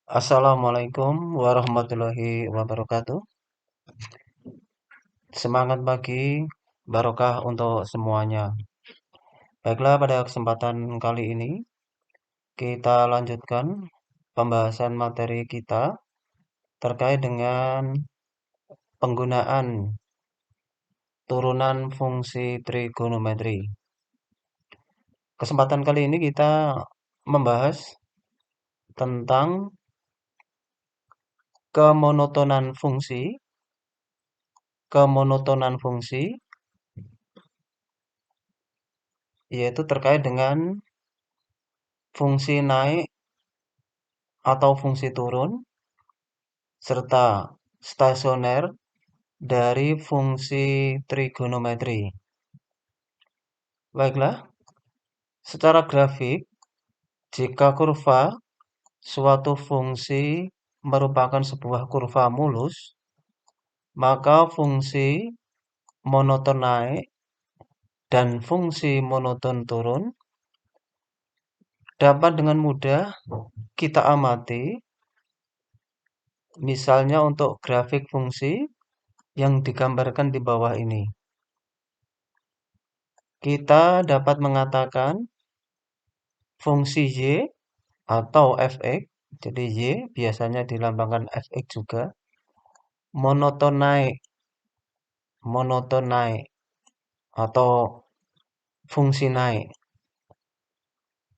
Assalamualaikum warahmatullahi wabarakatuh. Semangat pagi, barokah untuk semuanya. Baiklah, pada kesempatan kali ini kita lanjutkan pembahasan materi kita terkait dengan penggunaan turunan fungsi trigonometri. Kesempatan kali ini kita membahas tentang kemonotonan fungsi, yaitu terkait dengan fungsi naik atau fungsi turun, serta stasioner dari fungsi trigonometri. Baiklah, secara grafik, jika kurva suatu fungsi merupakan sebuah kurva mulus, maka fungsi monoton naik dan fungsi monoton turun dapat dengan mudah kita amati. Misalnya untuk grafik fungsi yang digambarkan di bawah ini. Kita dapat mengatakan fungsi Y atau fx, jadi Y biasanya dilambangkan fx juga, monoton naik atau fungsi naik.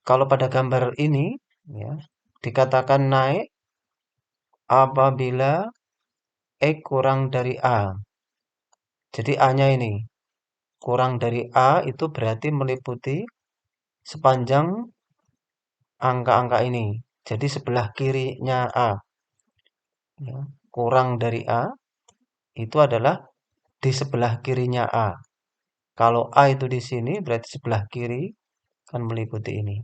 Kalau pada gambar ini ya, dikatakan naik apabila X kurang dari A. Jadi A-nya ini kurang dari A itu berarti meliputi sepanjang angka-angka ini. Jadi sebelah kirinya A. Ya, kurang dari A itu adalah di sebelah kirinya A. Kalau A itu di sini berarti sebelah kiri kan meliputi ini.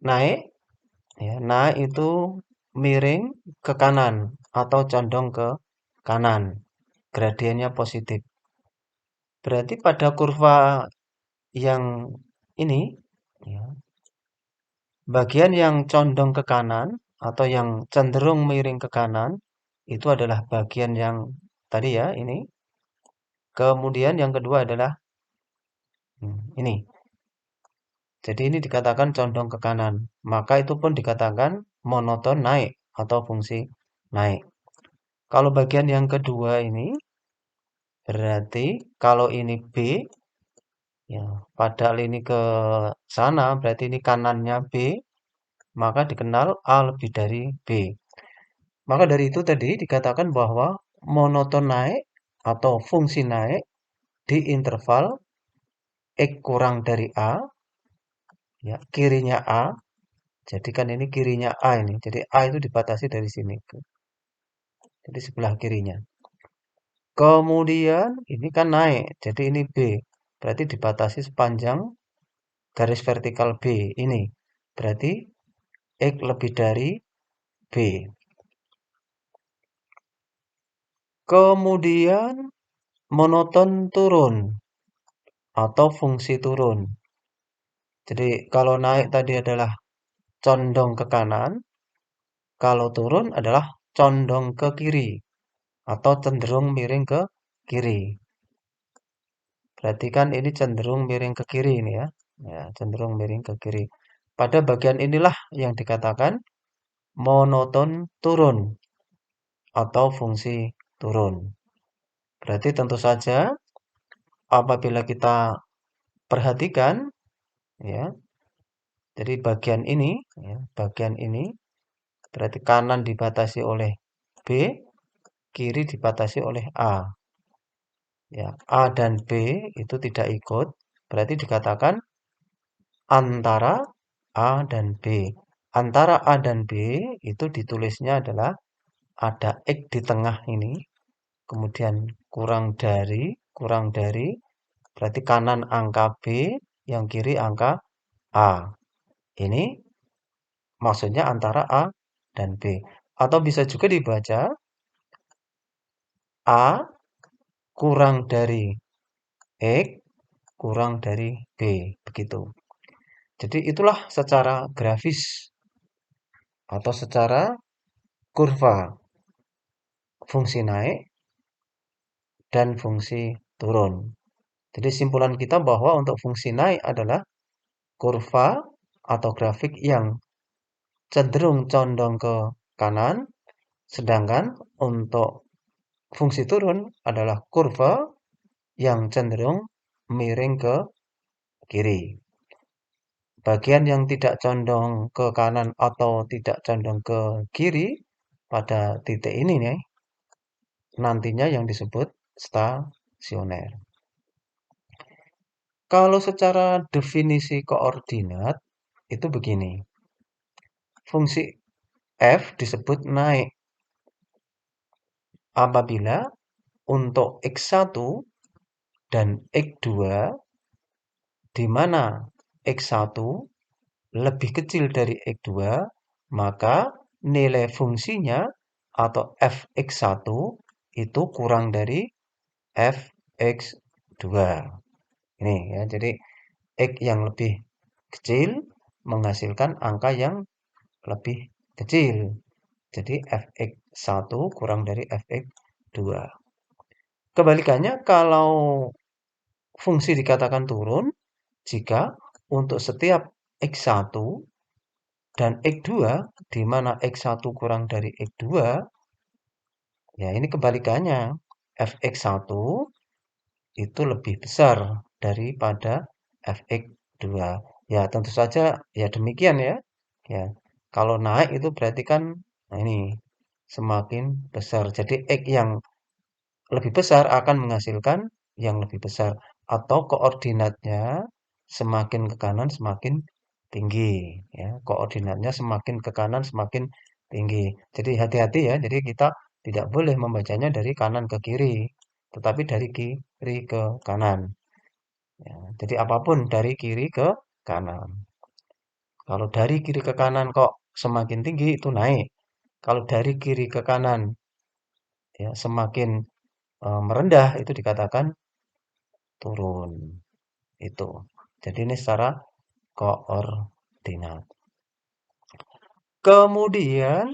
Naik, ya, naik itu miring ke kanan atau condong ke kanan. Gradiennya positif. Berarti pada kurva yang ini, ya, bagian yang condong ke kanan atau yang cenderung miring ke kanan itu adalah bagian yang tadi ya ini. Kemudian yang kedua adalah ini. Jadi ini dikatakan condong ke kanan. Maka itu pun dikatakan monoton naik atau fungsi naik. Kalau bagian yang kedua ini berarti kalau ini B, ya, padahal ini ke sana berarti ini kanannya B, maka dikenal A lebih dari B. Maka dari itu tadi dikatakan bahwa monoton naik atau fungsi naik di interval X kurang dari A, ya, kirinya A. Jadi kan ini kirinya A ini. Jadi A itu dibatasi dari sini. Jadi sebelah kirinya. Kemudian ini kan naik. Jadi ini B. Berarti dibatasi sepanjang garis vertikal B ini. Berarti X lebih dari B. Kemudian monoton turun atau fungsi turun. Jadi kalau naik tadi adalah condong ke kanan, kalau turun adalah condong ke kiri atau cenderung miring ke kiri. Berarti kan ini cenderung miring ke kiri ini ya. Ya, cenderung miring ke kiri. Pada bagian inilah yang dikatakan monoton turun atau fungsi turun. Berarti tentu saja apabila kita perhatikan ya, jadi bagian ini berarti kanan dibatasi oleh B, kiri dibatasi oleh A. Ya, A dan B itu tidak ikut, berarti dikatakan antara A dan B. Antara A dan B itu ditulisnya adalah ada X di tengah ini, kemudian kurang dari, berarti kanan angka B, yang kiri angka A. Ini maksudnya antara A dan B. Atau bisa juga dibaca A kurang dari X kurang dari B. Begitu. Jadi itulah secara grafis atau secara kurva, fungsi naik dan fungsi turun. Jadi simpulan kita bahwa untuk fungsi naik adalah kurva atau grafik yang cenderung condong ke kanan, sedangkan untuk fungsi turun adalah kurva yang cenderung miring ke kiri. Bagian yang tidak condong ke kanan atau tidak condong ke kiri pada titik ini nih, nantinya yang disebut stasioner. Kalau secara definisi koordinat itu begini. Fungsi f disebut naik apabila untuk x1 dan x2 di mana x1 lebih kecil dari x2, maka nilai fungsinya atau fx1 itu kurang dari fx2. Ini ya, jadi x yang lebih kecil menghasilkan angka yang lebih kecil. Jadi fx1 kurang dari fx2. Kebalikannya kalau fungsi dikatakan turun jika untuk setiap x1 dan x2 di mana x1 kurang dari x2, ya ini kebalikannya. Fx1 itu lebih besar daripada fx2. Ya, tentu saja ya demikian ya. Ya, kalau naik itu berarti kan nah ini semakin besar. Jadi x yang lebih besar akan menghasilkan yang lebih besar atau koordinatnya semakin ke kanan semakin tinggi ya. Koordinatnya semakin ke kanan semakin tinggi. Jadi hati-hati ya. Jadi kita tidak boleh membacanya dari kanan ke kiri, tetapi dari kiri ke kanan. Ya, jadi apapun dari kiri ke kanan. Kalau dari kiri ke kanan kok semakin tinggi itu naik. Kalau dari kiri ke kanan ya semakin merendah itu dikatakan turun. Itu. Jadi ini secara koordinat. Kemudian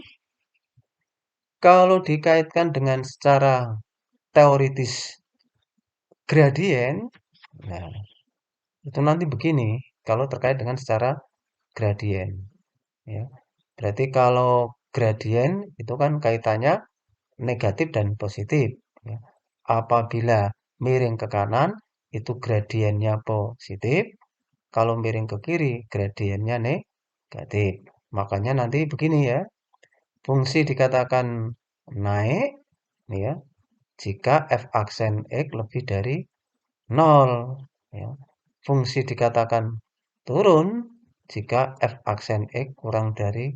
kalau dikaitkan dengan secara teoritis gradien, nah itu nanti begini kalau terkait dengan secara gradien. Ya. Berarti kalau gradien itu kan kaitannya negatif dan positif. Ya. Apabila miring ke kanan, itu gradiennya positif. Kalau miring ke kiri, gradiennya negatif. Makanya nanti begini ya, fungsi dikatakan naik, ya, jika f aksen x lebih dari 0. Ya. Fungsi dikatakan turun jika f aksen x kurang dari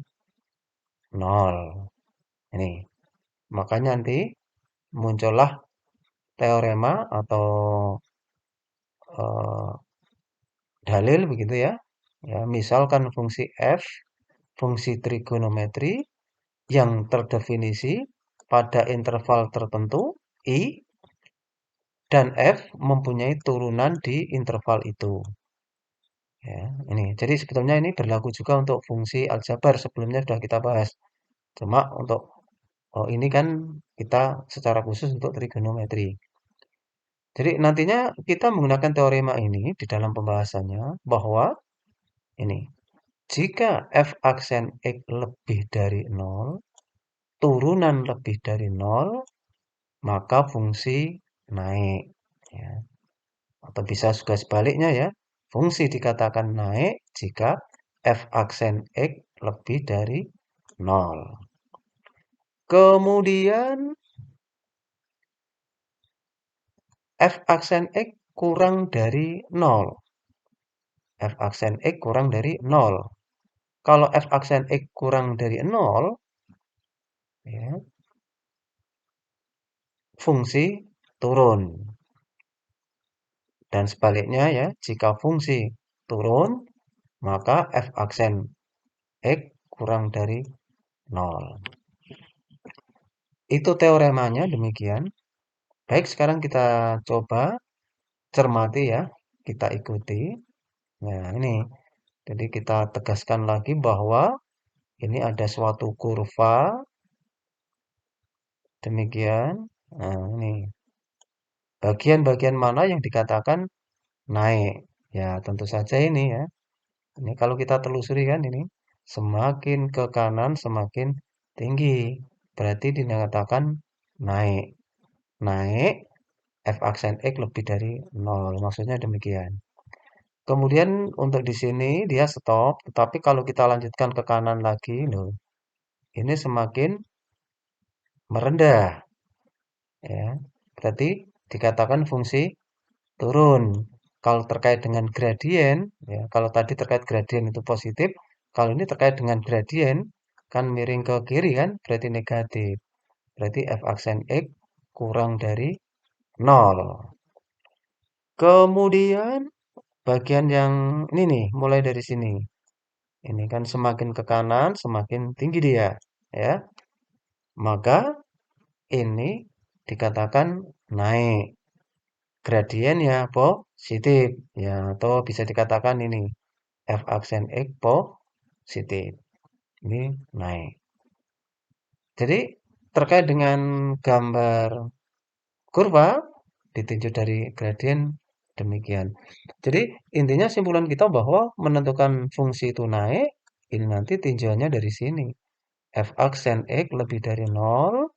0. Ini, makanya nanti muncullah teorema atau eh, dalil begitu ya. Ya, misalkan fungsi f, fungsi trigonometri yang terdefinisi pada interval tertentu I dan f mempunyai turunan di interval itu. Ya, ini. Jadi sebetulnya ini berlaku juga untuk fungsi aljabar sebelumnya sudah kita bahas. Cuma untuk ini kan kita secara khusus untuk trigonometri. Jadi nantinya kita menggunakan teorema ini di dalam pembahasannya bahwa ini jika f aksen x lebih dari 0, turunan lebih dari 0, maka fungsi naik. Ya. Atau bisa juga sebaliknya ya. Fungsi dikatakan naik jika f aksen x lebih dari 0. Kemudian f aksen x kurang dari 0. F aksen x kurang dari 0. Kalau f aksen x kurang dari 0, ya, fungsi turun. Dan sebaliknya ya, jika fungsi turun, maka f aksen x kurang dari 0. Itu teoremanya demikian. Baik, sekarang kita coba cermati ya, kita ikuti. Nah, ini. Jadi kita tegaskan lagi bahwa Ini ada suatu kurva, demikian. Nah, ini bagian-bagian mana yang dikatakan naik. Ya, tentu saja ini ya. Ini kalau kita telusuri kan ini, semakin ke kanan semakin tinggi. Berarti dinyatakan naik. Naik, F aksen X lebih dari 0. Maksudnya demikian. Kemudian untuk di sini dia stop, tetapi kalau kita lanjutkan ke kanan lagi, loh, ini semakin merendah. Ya, berarti dikatakan fungsi turun. Kalau terkait dengan gradien, ya, kalau tadi terkait gradien itu positif, kalau ini terkait dengan gradien, kan miring ke kiri kan, berarti negatif. Berarti F aksen X kurang dari 0. Kemudian bagian yang ini nih, mulai dari sini. Ini kan semakin ke kanan, semakin tinggi dia, ya. Maka ini dikatakan naik. Gradiennya positif, ya, atau bisa dikatakan ini F aksen X positif. Ini naik. Jadi terkait dengan gambar kurva ditinjau dari gradien demikian. Jadi intinya simpulan kita bahwa menentukan fungsi itu naik, ini nanti tinjauannya dari sini. F aksen X lebih dari 0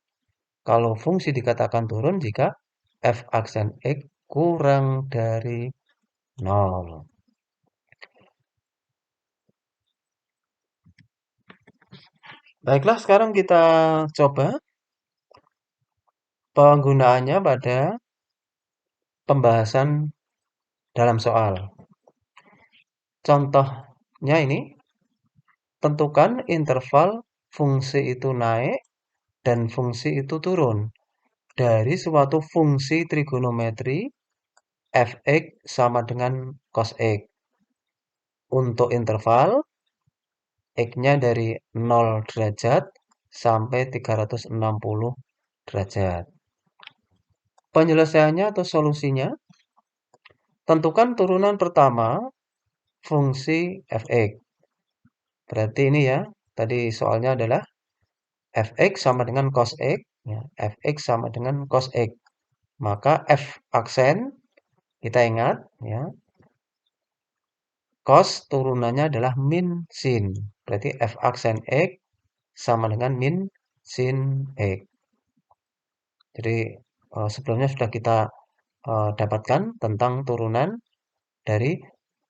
kalau fungsi dikatakan turun jika F aksen X kurang dari 0. Baiklah, sekarang kita coba penggunaannya pada pembahasan dalam soal. Contohnya ini, tentukan interval fungsi itu naik dan fungsi itu turun dari suatu fungsi trigonometri f(x) sama dengan cos x. Untuk interval x-nya dari 0 derajat sampai 360 derajat. Penyelesaiannya atau solusinya, tentukan turunan pertama fungsi f(x). Berarti ini ya, tadi soalnya adalah f(x) sama dengan cos x, ya, f(x) sama dengan cos x. Maka f aksen kita ingat ya, cos turunannya adalah min sin. Berarti f aksen x sama dengan min sin x. Jadi sebelumnya sudah kita dapatkan tentang turunan dari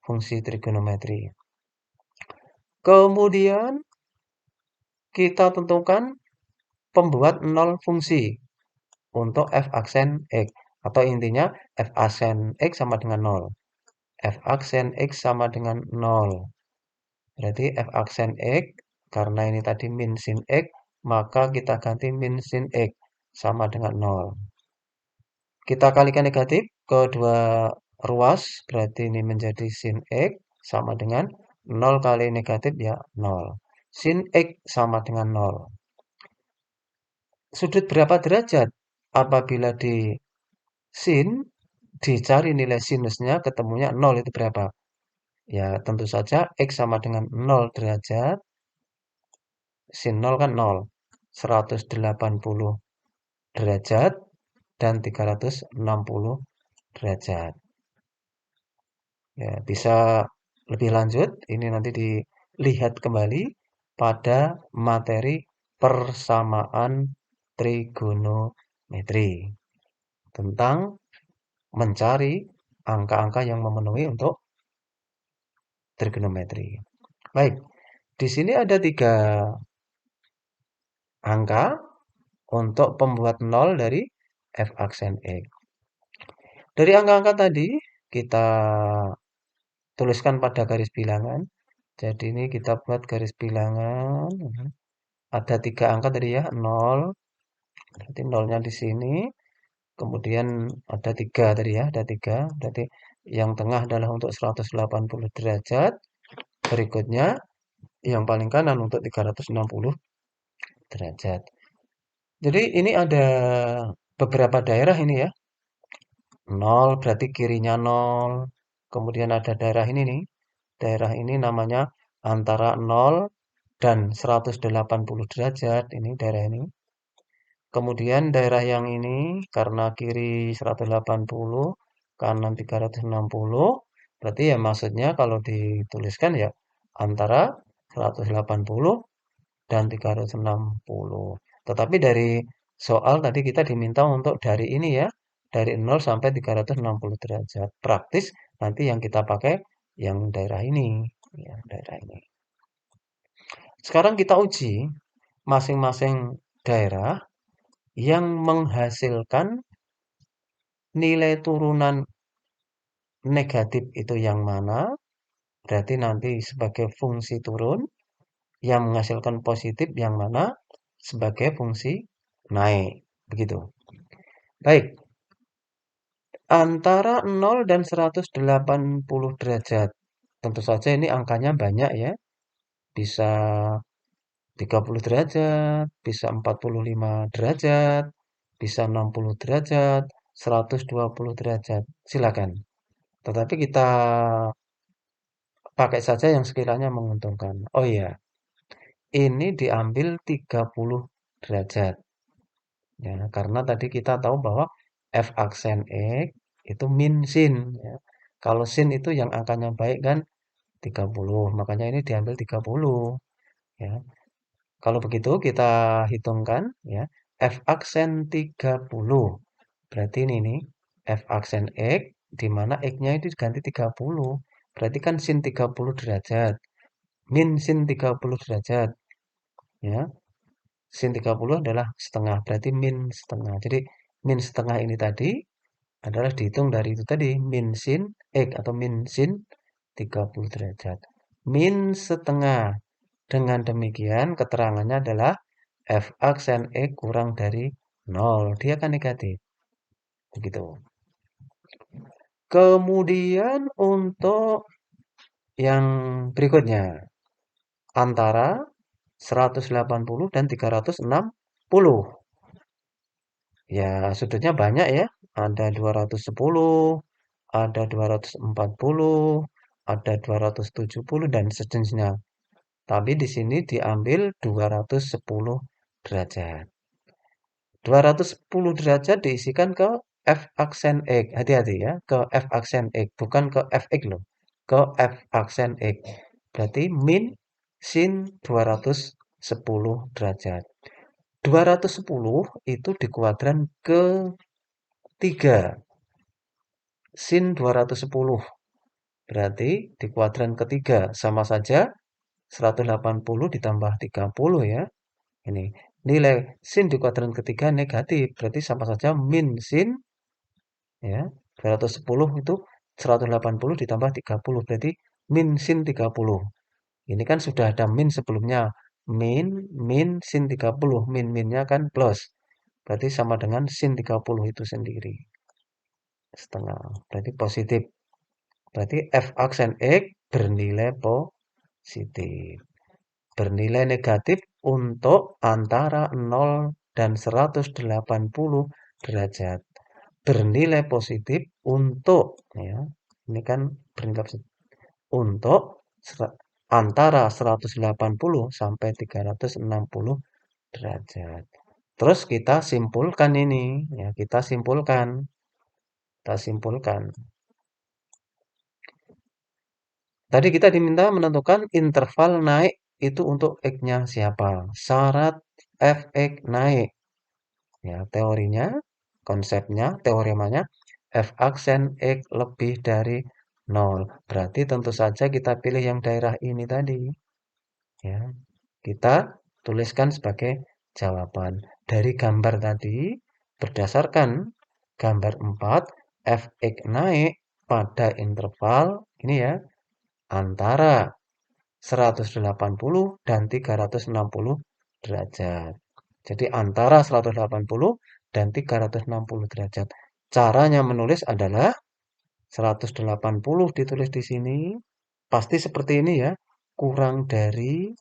fungsi trigonometri. Kemudian kita tentukan pembuat nol fungsi untuk f aksen x. Atau intinya f aksen x sama dengan 0. F aksen x sama dengan 0. Berarti f aksen x, karena ini tadi min sin x, maka kita ganti min sin x sama dengan 0. Kita kalikan negatif ke dua ruas, berarti ini menjadi sin x sama dengan 0 kali negatif ya 0. Sin x sama dengan 0. Sudut berapa derajat? Apabila di sin, dicari nilai sinusnya, ketemunya 0 itu berapa? Ya, tentu saja x sama dengan 0 derajat. Sin 0 kan 0. 180 derajat dan 360 derajat. Ya, bisa lebih lanjut, ini nanti dilihat kembali pada materi persamaan trigonometri tentang mencari angka-angka yang memenuhi untuk trigonometri. Baik, di sini ada 3 angka untuk pembuat 0 dari f aksen x. Dari angka-angka tadi, kita tuliskan pada garis bilangan. Jadi ini kita buat garis bilangan. Ada 3 angka tadi ya, 0. Berarti 0-nya di sini. Kemudian ada 3 tadi ya, ada 3. Berarti yang tengah adalah untuk 180 derajat. Berikutnya yang paling kanan untuk 360 derajat. Jadi ini ada beberapa daerah ini ya. 0 berarti kirinya 0. Kemudian ada daerah ini nih. Daerah ini namanya antara 0 dan 180 derajat, ini daerah ini. Kemudian daerah yang ini karena kiri 180, kanan 360, berarti ya maksudnya kalau dituliskan ya antara 180 dan 360. Tetapi dari soal tadi kita diminta untuk dari ini ya, dari 0 sampai 360 derajat. Praktis nanti yang kita pakai yang daerah ini, ya, daerah ini. Sekarang kita uji masing-masing daerah yang menghasilkan nilai turunan negatif itu yang mana, berarti nanti sebagai fungsi turun, yang menghasilkan positif yang mana sebagai fungsi naik. Begitu. Baik, antara 0 dan 180 derajat. Tentu saja ini angkanya banyak ya. Bisa 30 derajat, bisa 45 derajat, bisa 60 derajat, 120 derajat. Silakan. Tetapi kita pakai saja yang sekiranya menguntungkan. Oh iya, ini diambil 30 derajat. Ya, karena tadi kita tahu bahwa f aksen X itu min sin. Ya. Kalau sin itu yang angkanya baik kan 30, makanya ini diambil 30. Ya. Kalau begitu kita hitungkan ya, f aksen 30. Berarti ini nih, f aksen X, di mana X-nya itu diganti 30. Berarti kan sin 30 derajat. Min sin 30 derajat. Ya. Sin 30 adalah setengah, berarti min setengah. Jadi min setengah ini tadi adalah dihitung dari itu tadi, min sin X atau min sin 30 derajat. Min setengah. Dengan demikian keterangannya adalah f aksen X kurang dari 0. Dia akan negatif. Begitu. Kemudian untuk yang berikutnya. Antara 180 dan 360. Ya, sudutnya banyak ya. Ada 210, ada 240, ada 270 dan sejenisnya. Tapi di sini diambil 210 derajat. 210 derajat diisikan ke F aksen X. Hati-hati ya, ke F aksen X, bukan ke Fx loh. Ke F aksen X. Berarti min sin 210 derajat. 210 itu di kuadran ketiga. Sin 210. Berarti di kuadran ketiga sama saja 180 ditambah 30 ya. Ini nilai sin di kuadran ketiga negatif. Berarti sama saja min sin ya. 210 itu 180 ditambah 30. Berarti min sin 30. Ini kan sudah ada min sebelumnya. Min sin 30. Min-minnya kan plus. Berarti sama dengan sin 30 itu sendiri. Setengah. Berarti positif. Berarti f aksen X bernilai positif. Bernilai negatif untuk antara 0 dan 180 derajat. Bernilai positif untuk, ya, ini kan bernilai positif, untuk antara 180 sampai 360 derajat. Terus kita simpulkan ini, ya, kita simpulkan. Tadi kita diminta menentukan interval naik itu untuk X-nya siapa. Syarat Fx naik. Ya, teorinya, konsepnya, teoremanya, F aksen X lebih dari 0. Berarti tentu saja kita pilih yang daerah ini tadi. Ya, kita tuliskan sebagai jawaban. Dari gambar tadi, berdasarkan gambar 4, Fx naik pada interval, ini ya, antara 180 dan 360 derajat. Jadi antara 180 dan 360 derajat. Caranya menulis adalah 180 ditulis di sini. Pasti seperti ini ya. Kurang dari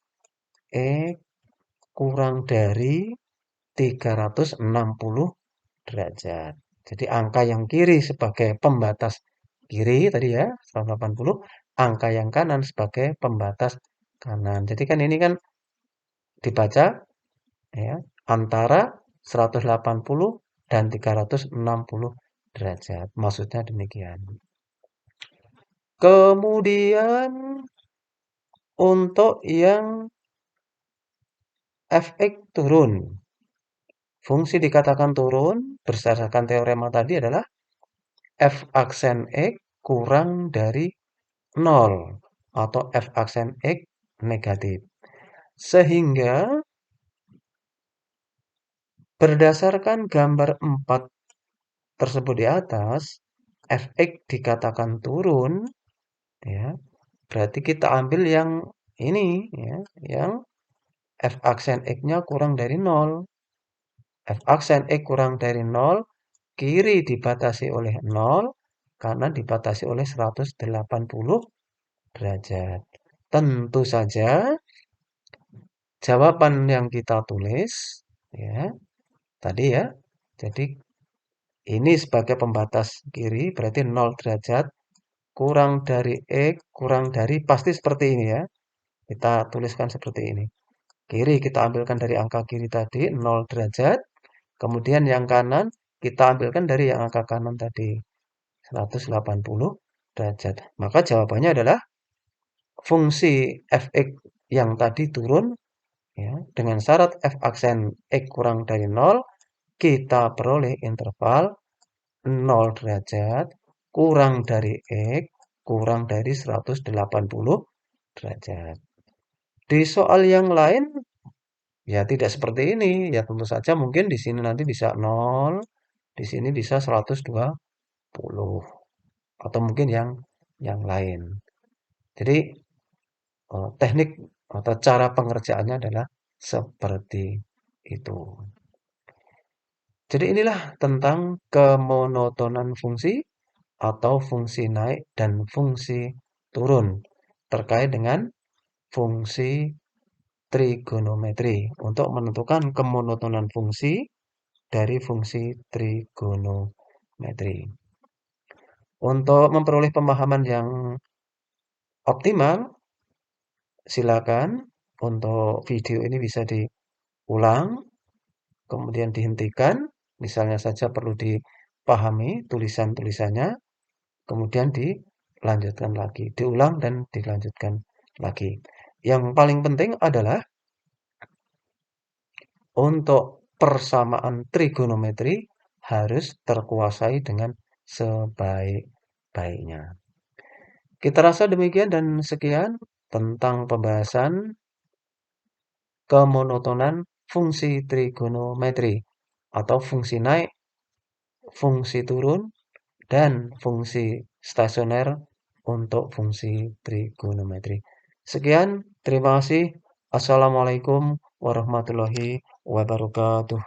kurang dari 360 derajat. Jadi angka yang kiri sebagai pembatas kiri tadi ya, 180. Angka yang kanan sebagai pembatas kanan. Jadi kan ini kan dibaca ya antara 180 dan 360 derajat. Maksudnya demikian. Kemudian untuk yang fx turun. Fungsi dikatakan turun berdasarkan teorema tadi adalah f aksen x kurang dari 0 atau f aksen x negatif. Sehingga berdasarkan gambar 4 tersebut di atas, fx dikatakan turun, ya. Berarti kita ambil yang ini, ya, yang f aksen x-nya kurang dari 0. F aksen x kurang dari 0, kiri dibatasi oleh 0, kanan dibatasi oleh 180 derajat. Tentu saja jawaban yang kita tulis, ya, tadi ya. Jadi ini sebagai pembatas kiri berarti 0 derajat kurang dari X kurang dari pasti seperti ini ya. Kita tuliskan seperti ini. Kiri kita ambilkan dari angka kiri tadi 0 derajat. Kemudian yang kanan kita ambilkan dari yang angka kanan tadi 180 derajat. Maka jawabannya adalah fungsi fx yang tadi turun ya, dengan syarat f aksen x kurang dari 0, kita peroleh interval 0 derajat kurang dari X kurang dari 180 derajat. Di soal yang lain, ya tidak seperti ini. Ya tentu saja mungkin di sini nanti bisa 0, di sini bisa 120. Atau mungkin yang lain. Jadi, teknik atau cara pengerjaannya adalah seperti itu. Jadi inilah tentang kemonotonan fungsi atau fungsi naik dan fungsi turun terkait dengan fungsi trigonometri untuk menentukan kemonotonan fungsi dari fungsi trigonometri. Untuk memperoleh pemahaman yang optimal, silakan untuk video ini bisa diulang, kemudian dihentikan, misalnya saja perlu dipahami tulisan-tulisannya, kemudian dilanjutkan lagi, diulang dan dilanjutkan lagi. Yang paling penting adalah untuk persamaan trigonometri harus terkuasai dengan sebaik-baiknya. Kita rasa demikian dan sekian tentang pembahasan kemonotonan fungsi trigonometri atau fungsi naik, fungsi turun, dan fungsi stasioner untuk fungsi trigonometri. Sekian, terima kasih. Assalamualaikum warahmatullahi wabarakatuh.